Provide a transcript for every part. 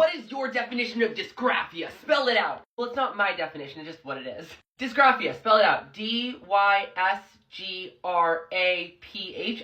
What is your definition of dysgraphia? Spell it out. Well, it's not my definition, it's just what it is. Dysgraphia, spell it out. D-Y-S-G-R-A-P-H-I-A?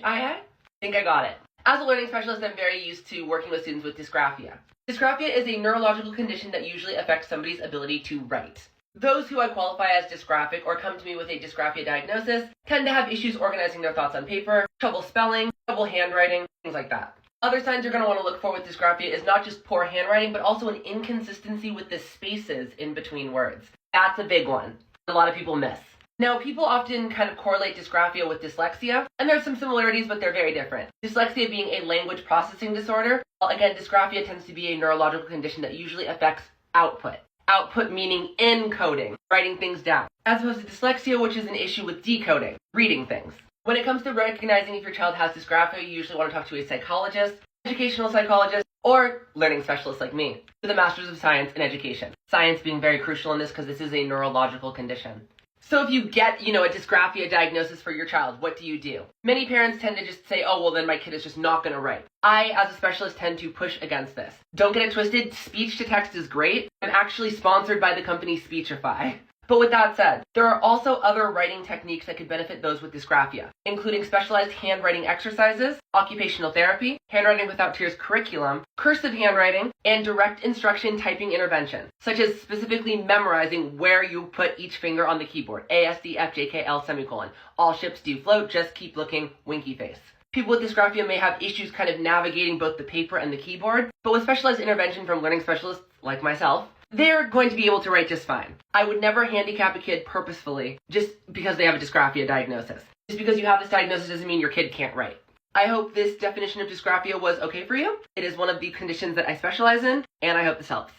I think I got it. As a learning specialist, I'm very used to working with students with dysgraphia. Dysgraphia is a neurological condition that usually affects somebody's ability to write. Those who I qualify as dysgraphic or come to me with a dysgraphia diagnosis tend to have issues organizing their thoughts on paper, trouble spelling, trouble handwriting, things like that. Other signs you're going to want to look for with dysgraphia is not just poor handwriting, but also an inconsistency with the spaces in between words. That's a big one. A lot of people miss. Now, people often kind of correlate dysgraphia with dyslexia, and there's some similarities, but they're very different. Dyslexia being a language processing disorder, while again, dysgraphia tends to be a neurological condition that usually affects output. Output meaning encoding, writing things down, as opposed to dyslexia, which is an issue with decoding, reading things. When it comes to recognizing if your child has dysgraphia, you usually want to talk to a psychologist, educational psychologist, or learning specialist like me, with a Master's of Science in Education. Science being very crucial in this because this is a neurological condition. So if you get, a dysgraphia diagnosis for your child, what do? Many parents tend to just say, oh, well, then my kid is just not going to write. I, as a specialist, tend to push against this. Don't get it twisted, speech to text is great. I'm actually sponsored by the company Speechify. But with that said, there are also other writing techniques that could benefit those with dysgraphia, including specialized handwriting exercises, occupational therapy, handwriting without tears curriculum, cursive handwriting, and direct instruction typing intervention, such as specifically memorizing where you put each finger on the keyboard. A, S, D, F, J, K, L, semicolon. All ships do float, just keep looking, winky face. People with dysgraphia may have issues kind of navigating both the paper and the keyboard, but with specialized intervention from learning specialists like myself, they're going to be able to write just fine. I would never handicap a kid purposefully just because they have a dysgraphia diagnosis. Just because you have this diagnosis doesn't mean your kid can't write. I hope this definition of dysgraphia was okay for you. It is one of the conditions that I specialize in, and I hope this helps.